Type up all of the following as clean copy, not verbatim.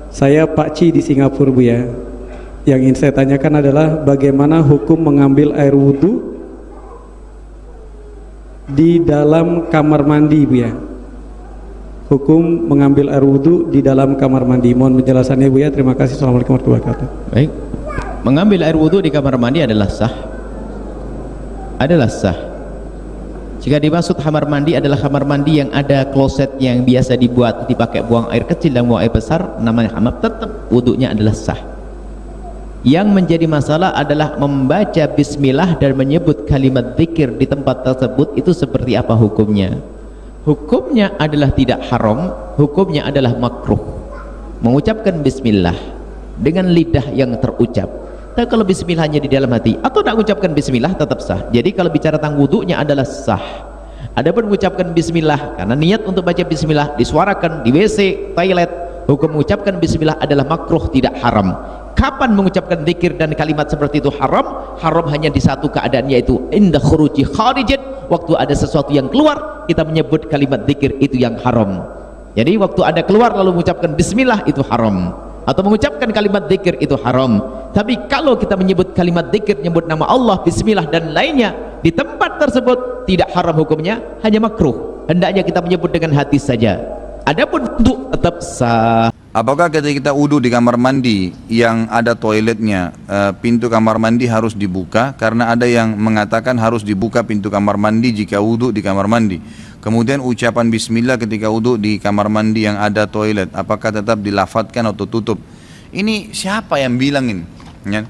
Saya Pak Ci di Singapura Bu ya. Yang ingin saya tanyakan adalah bagaimana hukum mengambil air wudhu di dalam kamar mandi Bu ya. Hukum mengambil air wudhu di dalam kamar mandi. Mohon penjelasannya Bu ya. Terima kasih. Assalamualaikum warahmatullahi wabarakatuh. Baik. Mengambil air wudhu di kamar mandi adalah sah. Adalah sah. Jika dimaksud kamar mandi adalah kamar mandi yang ada kloset yang biasa dibuat dipakai buang air kecil dan buang air besar, namanya kamar, tetap wudhunya adalah sah. Yang menjadi masalah adalah membaca bismillah dan menyebut kalimat zikir di tempat tersebut, itu seperti apa hukumnya? Hukumnya adalah tidak haram, hukumnya adalah makruh. Mengucapkan bismillah dengan lidah yang terucap. Tapi kalau bismillahnya di dalam hati atau tidak mengucapkan bismillah tetap sah. Jadi kalau bicara tentang wudhunya adalah sah. Adapun mengucapkan bismillah karena niat untuk baca bismillah disuarakan di WC, toilet, hukum mengucapkan bismillah adalah makruh, tidak haram. Kapan mengucapkan zikir dan kalimat seperti itu haram? Haram hanya di satu keadaan, yaitu inda khuruji kharijat, waktu ada sesuatu yang keluar kita menyebut kalimat zikir, itu yang haram. Jadi waktu ada keluar lalu mengucapkan bismillah itu haram, atau mengucapkan kalimat zikir itu haram. Tapi kalau kita menyebut kalimat zikir, menyebut nama Allah, bismillah dan lainnya di tempat tersebut tidak haram hukumnya, hanya makruh. Hendaknya kita menyebut dengan hati saja. Adapun untuk tetap sah. Apakah ketika kita wudhu di kamar mandi yang ada toiletnya, pintu kamar mandi harus dibuka? Karena ada yang mengatakan harus dibuka pintu kamar mandi jika wudhu di kamar mandi. Kemudian ucapan bismillah ketika wudhu di kamar mandi yang ada toilet, apakah tetap dilafadzkan atau tutup? Ini siapa yang bilang ini? Ya.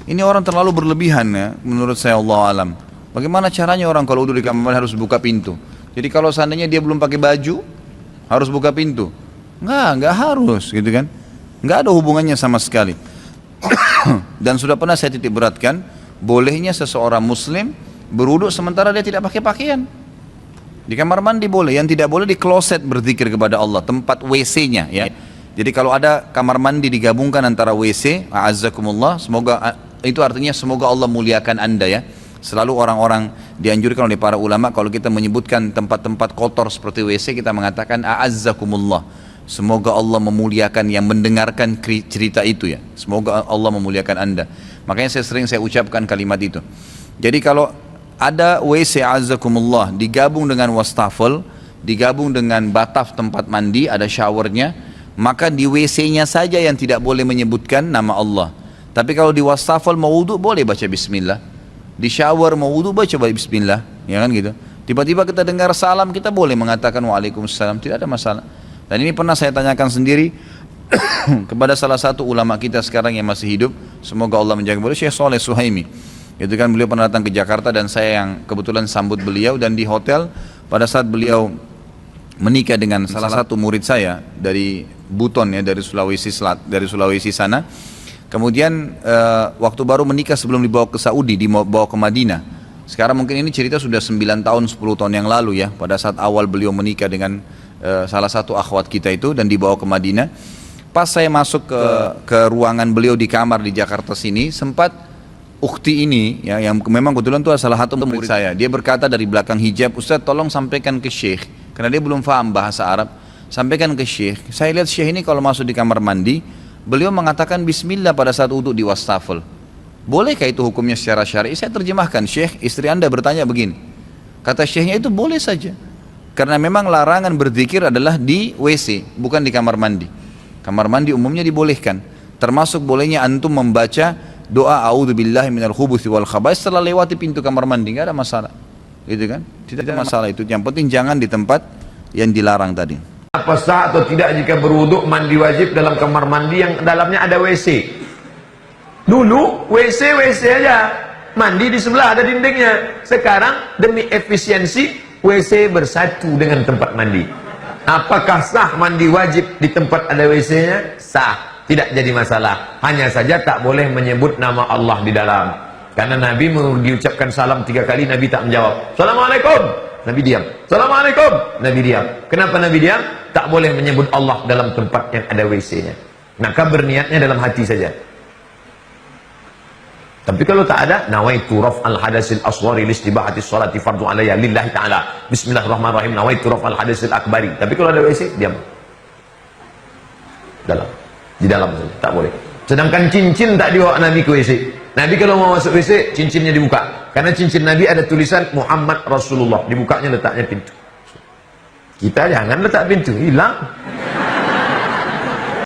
Ini orang terlalu berlebihan ya, menurut saya, Allah alam. Bagaimana caranya orang kalau wudhu di kamar mandi harus buka pintu? Jadi kalau seandainya dia belum pakai baju, harus buka pintu? Enggak harus gitu kan. Enggak ada hubungannya sama sekali. Dan sudah pernah saya titik beratkan, bolehnya seseorang muslim berwudhu sementara dia tidak pakai pakaian. Di kamar mandi boleh, yang tidak boleh di kloset berzikir kepada Allah, tempat WC-nya ya. Jadi kalau ada kamar mandi digabungkan antara WC, a'azzakumullah, semoga itu artinya semoga Allah muliakan Anda ya. Selalu orang-orang dianjurkan oleh para ulama kalau kita menyebutkan tempat-tempat kotor seperti WC, kita mengatakan a'azzakumullah. Semoga Allah memuliakan yang mendengarkan cerita itu ya. Semoga Allah memuliakan Anda. Makanya saya ucapkan kalimat itu. Jadi kalau ada WC a'azzakumullah digabung dengan wastafel, digabung dengan bataf tempat mandi, ada showernya, maka di WC-nya saja yang tidak boleh menyebutkan nama Allah. Tapi kalau di wastafel mau wudhu boleh baca bismillah. Di shower mau wudhu baca bismillah, ya kan gitu. Tiba-tiba kita dengar salam, kita boleh mengatakan waalaikumsalam, tidak ada masalah. Dan ini pernah saya tanyakan sendiri kepada salah satu ulama kita sekarang yang masih hidup, semoga Allah menjaga beliau, Syekh Saleh Suhaimi. Itu kan beliau pernah datang ke Jakarta dan saya yang kebetulan sambut beliau, dan di hotel pada saat beliau menikah dengan salah satu murid saya dari Buton ya, dari Sulawesi sana. Kemudian waktu baru menikah sebelum dibawa ke Saudi, dibawa ke Madinah. Sekarang mungkin ini cerita sudah 9 tahun, 10 tahun yang lalu ya, pada saat awal beliau menikah dengan salah satu akhwat kita itu dan dibawa ke Madinah. Pas saya masuk ke ruangan beliau di kamar di Jakarta sini, sempat ukhti ini ya, yang memang kebetulan itu salah satu murid saya, dia berkata dari belakang hijab, Ustaz tolong sampaikan ke Syekh, karena dia belum paham bahasa Arab, sampaikan ke Syekh, saya lihat Syekh ini kalau masuk di kamar mandi beliau mengatakan bismillah pada saat wudhu di wastafel. Bolehkah itu hukumnya secara syar'i? Saya terjemahkan, Syekh, istri Anda bertanya begini. Kata Syekhnya itu boleh saja. Karena memang larangan berzikir adalah di WC, bukan di kamar mandi. Kamar mandi umumnya dibolehkan. Termasuk bolehnya antum membaca doa a'udzubillahi minal khubuthi wal khaba'is setelah lewati pintu kamar mandi, enggak ada masalah. Gitu kan? Tidak ada masalah itu. Yang penting jangan di tempat yang dilarang tadi. Apa sah atau tidak jika berwuduk mandi wajib dalam kamar mandi yang dalamnya ada WC? Dulu WC aja, mandi di sebelah ada dindingnya. Sekarang demi efisiensi WC bersatu dengan tempat mandi. Apakah sah mandi wajib di tempat ada WC-nya? Sah, tidak jadi masalah. Hanya saja tak boleh menyebut nama Allah di dalam. Karena Nabi diucapkan salam 3 kali, Nabi tak menjawab. Assalamualaikum. Nabi diam. Assalamualaikum. Nabi diam. Kenapa Nabi diam? Tak boleh menyebut Allah dalam tempat yang ada WC-nya. Maka berniatnya dalam hati saja. Tapi kalau tak ada, nawaitu raf'al hadasil asghari listibahati sholati fardu alayya lillahi ta'ala. Bismillahirrahmanirrahim. Nawaitu raf'al hadasil akbari. Tapi kalau ada WC, diam. Dalam. di dalam saja, tak boleh. Sedangkan cincin tak dibawa Nabi ke WC. Nabi kalau mau masuk WC, cincinnya dibuka. Karena cincin Nabi ada tulisan Muhammad Rasulullah. Dibukanya letaknya pintu. Kita jangan letak pintu, hilang.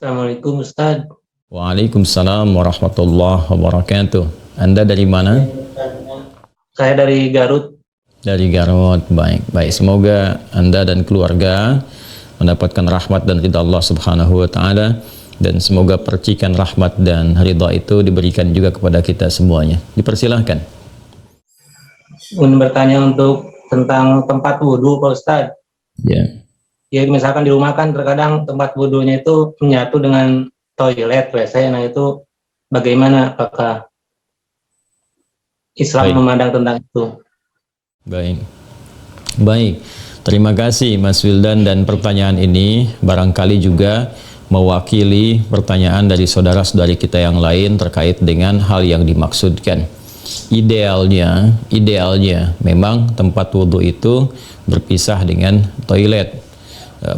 Assalamualaikum Ustaz. Waalaikumsalam warahmatullahi wabarakatuh. Anda dari mana? Saya dari Garut. Dari Garut. Baik. Semoga Anda dan keluarga mendapatkan rahmat dan ridha Allah Subhanahu wa taala, dan semoga percikan rahmat dan ridha itu diberikan juga kepada kita semuanya. Dipersilahkan. Ingin bertanya tentang tempat wudhu Pak Ustaz. Ya. Ya misalkan di rumah kan terkadang tempat wudhunya itu menyatu dengan toilet WC. Nah itu bagaimana, apakah Islam memandang tentang itu? Baik. Terima kasih Mas Wildan, dan pertanyaan ini barangkali juga mewakili pertanyaan dari saudara-saudari kita yang lain terkait dengan hal yang dimaksudkan. Idealnya memang tempat wudhu itu berpisah dengan toilet.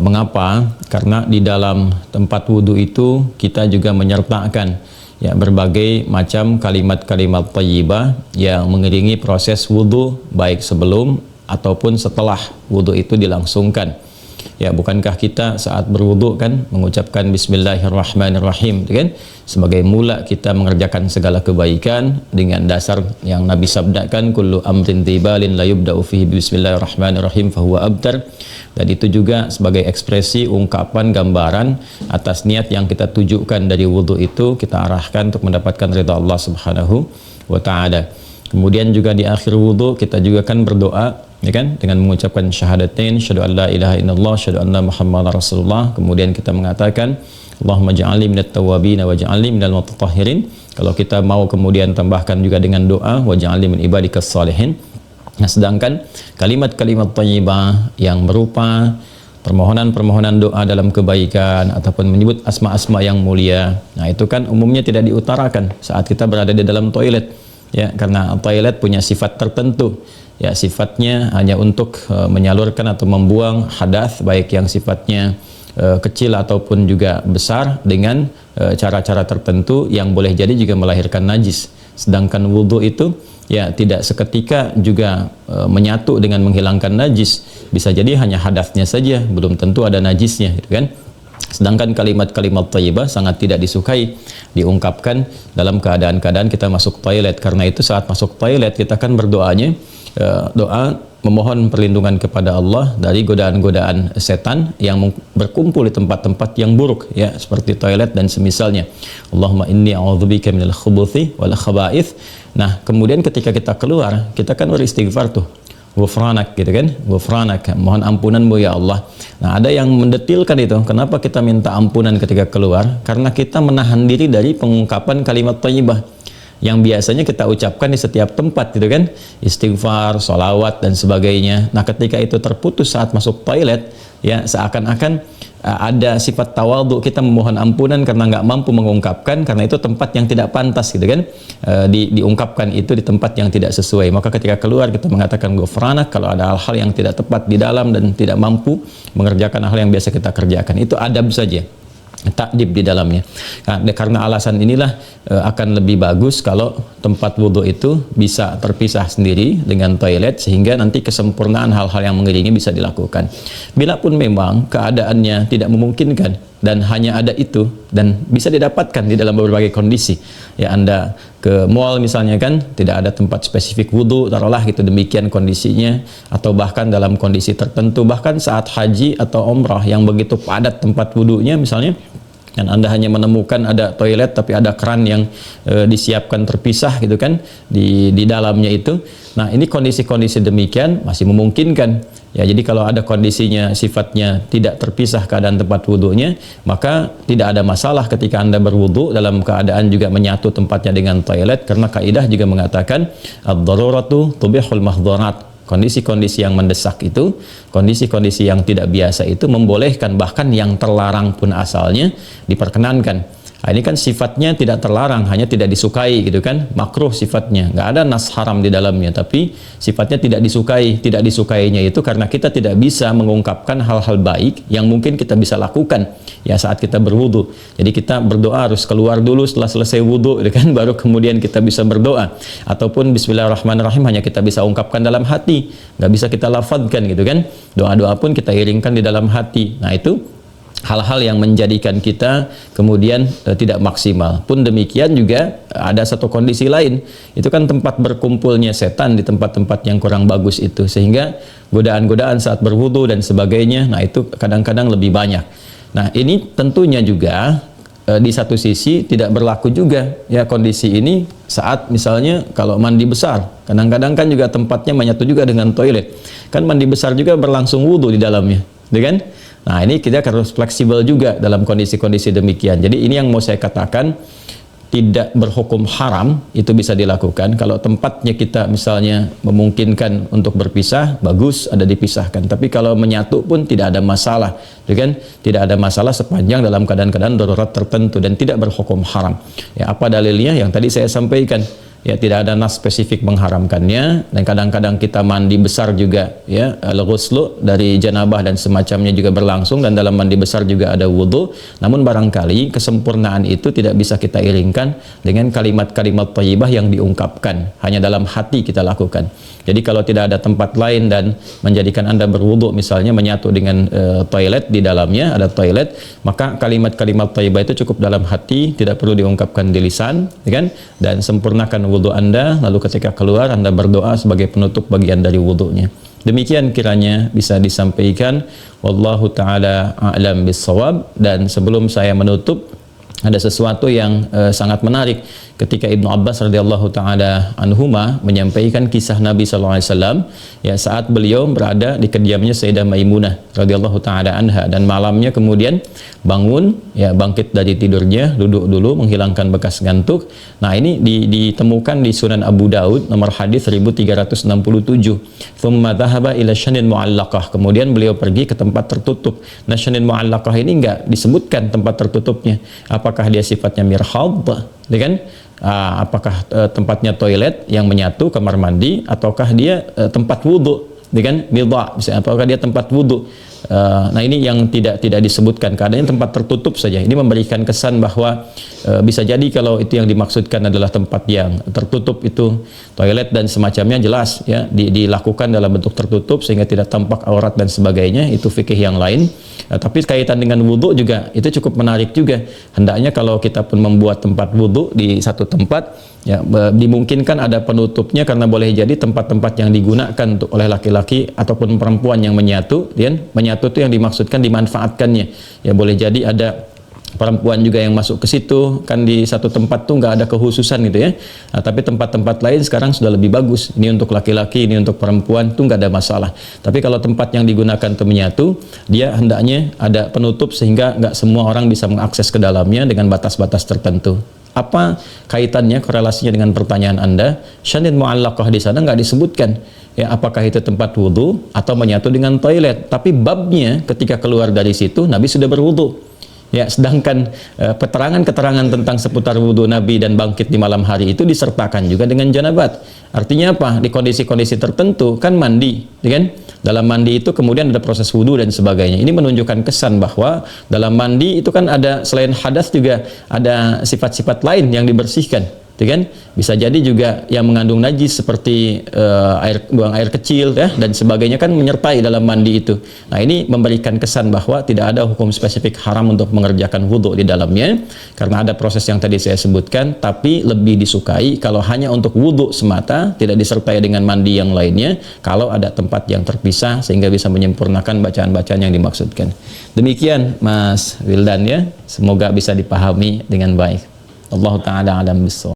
Mengapa? Karena di dalam tempat wudhu itu kita juga menyertakan ya berbagai macam kalimat-kalimat thayyibah yang mengiringi proses wudhu, baik sebelum ataupun setelah wudhu itu dilangsungkan. Ya, bukankah kita saat berwudu kan mengucapkan bismillahirrahmanirrahim, kan? Sebagai mula kita mengerjakan segala kebaikan dengan dasar yang Nabi sabdakan, kullu amrin tibalin la yubda'u fihi bismillahirrahmanirrahim fahuwa abtar. Dan itu juga sebagai ekspresi ungkapan gambaran atas niat yang kita tujukan dari wudu itu, kita arahkan untuk mendapatkan ridha Allah Subhanahu wa taala. Kemudian juga di akhir wudu kita juga kan berdoa, ya kan, dengan mengucapkan syahadatain, syahadu an la ilaha illallah, syahadu anna muhammadar rasulullah. Kemudian kita mengatakan Allahumma ja'alni minat tawwabin wa ja'alni minal mutatahhirin. Kalau kita mau kemudian tambahkan juga dengan doa wa ja'alni min ibadikas salihin. Nah, sedangkan kalimat-kalimat thayyibah yang berupa permohonan-permohonan doa dalam kebaikan ataupun menyebut asma-asma yang mulia, nah itu kan umumnya tidak diutarakan saat kita berada di dalam toilet, ya, karena toilet punya sifat tertentu. Ya, sifatnya hanya untuk menyalurkan atau membuang hadas, baik yang sifatnya kecil ataupun juga besar, dengan cara-cara tertentu yang boleh jadi juga melahirkan najis. Sedangkan wudhu itu ya tidak seketika juga menyatu dengan menghilangkan najis. Bisa jadi hanya hadasnya saja, belum tentu ada najisnya, gitu kan. Sedangkan kalimat-kalimat thayyibah sangat tidak disukai diungkapkan dalam keadaan-keadaan kita masuk toilet. Karena itu saat masuk toilet kita kan berdoanya doa memohon perlindungan kepada Allah dari godaan-godaan setan yang berkumpul di tempat-tempat yang buruk, ya, seperti toilet dan semisalnya. Allahumma inni a'udzubika minal khubuthi wal khaba'ith. Nah, kemudian ketika kita keluar, kita kan beristighfar tuh. Ghufranak, gitu kan, ghufranak, mohon ampunanmu ya Allah. Nah, ada yang mendetilkan itu, kenapa kita minta ampunan ketika keluar? Karena kita menahan diri dari pengungkapan kalimat thayyibah yang biasanya kita ucapkan di setiap tempat, gitu kan, istighfar, sholawat dan sebagainya. Nah, ketika itu terputus saat masuk toilet, ya, seakan-akan ada sifat tawadhu, kita memohon ampunan karena nggak mampu mengungkapkan, karena itu tempat yang tidak pantas, gitu kan, diungkapkan itu di tempat yang tidak sesuai. Maka ketika keluar kita mengatakan ghufranak kalau ada hal-hal yang tidak tepat di dalam dan tidak mampu mengerjakan hal yang biasa kita kerjakan. Itu adab saja, takdib di dalamnya. Nah, karena alasan inilah akan lebih bagus kalau tempat wudhu itu bisa terpisah sendiri dengan toilet, sehingga nanti kesempurnaan hal-hal yang mengiringi bisa dilakukan. Bila pun memang keadaannya tidak memungkinkan dan hanya ada itu, dan bisa didapatkan di dalam berbagai kondisi, ya, Anda ke mall misalnya kan, tidak ada tempat spesifik wudhu, taruhlah gitu, demikian kondisinya, atau bahkan dalam kondisi tertentu, bahkan saat haji atau umrah yang begitu padat tempat wudhunya misalnya, dan Anda hanya menemukan ada toilet tapi ada keran yang disiapkan terpisah, gitu kan, di dalamnya itu. Nah, ini kondisi-kondisi demikian masih memungkinkan. Ya, jadi kalau ada kondisinya sifatnya tidak terpisah keadaan tempat wudhunya, maka tidak ada masalah ketika Anda berwudhu dalam keadaan juga menyatu tempatnya dengan toilet, karena kaidah juga mengatakan ad-daruratu tubihul mahdharat. Kondisi-kondisi yang mendesak itu, kondisi-kondisi yang tidak biasa itu membolehkan, bahkan yang terlarang pun asalnya diperkenankan. Nah, ini kan sifatnya tidak terlarang, hanya tidak disukai gitu kan, makruh sifatnya, nggak ada nas haram di dalamnya, tapi sifatnya tidak disukai. Tidak disukainya itu karena kita tidak bisa mengungkapkan hal-hal baik yang mungkin kita bisa lakukan ya saat kita berwudu. Jadi kita berdoa harus keluar dulu setelah selesai wudu gitu kan, baru kemudian kita bisa berdoa. Ataupun bismillahirrahmanirrahim hanya kita bisa ungkapkan dalam hati, nggak bisa kita lafadzkan gitu kan. Doa-doa pun kita iringkan di dalam hati. Nah itu hal-hal yang menjadikan kita kemudian tidak maksimal. Pun demikian juga ada satu kondisi lain, itu kan tempat berkumpulnya setan di tempat-tempat yang kurang bagus itu, sehingga godaan-godaan saat berwudu dan sebagainya, nah itu kadang-kadang lebih banyak. Nah ini tentunya juga di satu sisi tidak berlaku juga ya kondisi ini saat misalnya kalau mandi besar, kadang-kadang kan juga tempatnya menyatu juga dengan toilet, kan mandi besar juga berlangsung wudu di dalamnya, gitu kan? Nah ini kita harus fleksibel juga dalam kondisi-kondisi demikian. Jadi ini yang mau saya katakan, tidak berhukum haram, itu bisa dilakukan. Kalau tempatnya kita misalnya memungkinkan untuk berpisah, bagus ada dipisahkan. Tapi kalau menyatu pun tidak ada masalah, kan? Tidak ada masalah sepanjang dalam keadaan-keadaan darurat tertentu dan tidak berhukum haram. Ya, apa dalilnya? Yang tadi saya sampaikan. Ya, tidak ada nas spesifik mengharamkannya, dan kadang-kadang kita mandi besar juga ya, al-ghuslu dari janabah dan semacamnya juga berlangsung, dan dalam mandi besar juga ada wudu. Namun barangkali kesempurnaan itu tidak bisa kita iringkan dengan kalimat-kalimat thayyibah yang diungkapkan, hanya dalam hati kita lakukan. Jadi kalau tidak ada tempat lain dan menjadikan Anda berwudu misalnya menyatu dengan toilet, di dalamnya ada toilet, maka kalimat-kalimat thayyibah itu cukup dalam hati, tidak perlu diungkapkan di lisan, ya kan? Dan sempurnakan wudu Anda, lalu ketika keluar Anda berdoa sebagai penutup bagian dari wudunya. Demikian kiranya bisa disampaikan. Wallahu taala a'lam bissawab. Dan sebelum saya menutup, ada sesuatu yang sangat menarik ketika Ibnu Abbas radhiyallahu taala anhuma menyampaikan kisah Nabi sallallahu alaihi wasallam ya saat beliau berada di kediamannya Sayyidah Maimunah radhiyallahu taala anha, dan malamnya kemudian bangun ya, bangkit dari tidurnya, duduk dulu menghilangkan bekas ngantuk. Nah ini ditemukan di Sunan Abu Daud nomor hadis 1367. Thumma dhahaba ila syanin mu'allaqah, kemudian beliau pergi ke tempat tertutup. Nah syanin mu'allaqah ini enggak disebutkan tempat tertutupnya, apakah dia sifatnya mirhad, ya kan? Apakah tempatnya toilet yang menyatu, kamar mandi, ataukah dia tempat wudhu, ya kan? Midha, misalnya, apakah dia tempat wudhu? Nah ini yang tidak disebutkan, keadaannya tempat tertutup saja. Ini memberikan kesan bahwa bisa jadi kalau itu yang dimaksudkan adalah tempat yang tertutup, itu toilet dan semacamnya, jelas ya dilakukan dalam bentuk tertutup sehingga tidak tampak aurat dan sebagainya, itu fikih yang lain. Tapi kaitan dengan wudhu juga itu cukup menarik juga. Hendaknya kalau kita pun membuat tempat wudhu di satu tempat ya, dimungkinkan ada penutupnya, karena boleh jadi tempat-tempat yang digunakan untuk oleh laki-laki ataupun perempuan yang menyatu, ya, menyatu itu yang dimaksudkan dimanfaatkannya. Ya boleh jadi ada perempuan juga yang masuk ke situ, kan di satu tempat tuh nggak ada kekhususan gitu ya. Nah, tapi tempat-tempat lain sekarang sudah lebih bagus. Ini untuk laki-laki, ini untuk perempuan, tuh nggak ada masalah. Tapi kalau tempat yang digunakan untuk menyatu, dia hendaknya ada penutup sehingga nggak semua orang bisa mengakses ke dalamnya dengan batas-batas tertentu. Apa kaitannya, korelasinya dengan pertanyaan Anda? Syanin mu'allaqah di sana nggak disebutkan. Ya, apakah itu tempat wudhu atau menyatu dengan toilet? Tapi babnya ketika keluar dari situ, Nabi sudah berwudhu. Ya, sedangkan keterangan-keterangan tentang seputar wudhu Nabi dan bangkit di malam hari itu disertakan juga dengan janabat. Artinya apa? Di kondisi-kondisi tertentu kan mandi, ya kan? Dalam mandi itu kemudian ada proses wudhu dan sebagainya. Ini menunjukkan kesan bahwa dalam mandi itu kan ada selain hadas juga ada sifat-sifat lain yang dibersihkan. Kan? Bisa jadi juga yang mengandung najis seperti buang air kecil ya, dan sebagainya kan menyertai dalam mandi itu. Nah ini memberikan kesan bahwa tidak ada hukum spesifik haram untuk mengerjakan wudhu di dalamnya, karena ada proses yang tadi saya sebutkan. Tapi lebih disukai kalau hanya untuk wudhu semata, tidak disertai dengan mandi yang lainnya, kalau ada tempat yang terpisah sehingga bisa menyempurnakan bacaan-bacaan yang dimaksudkan. Demikian Mas Wildan ya, semoga bisa dipahami dengan baik. Allah Ta'ala alam bissawab.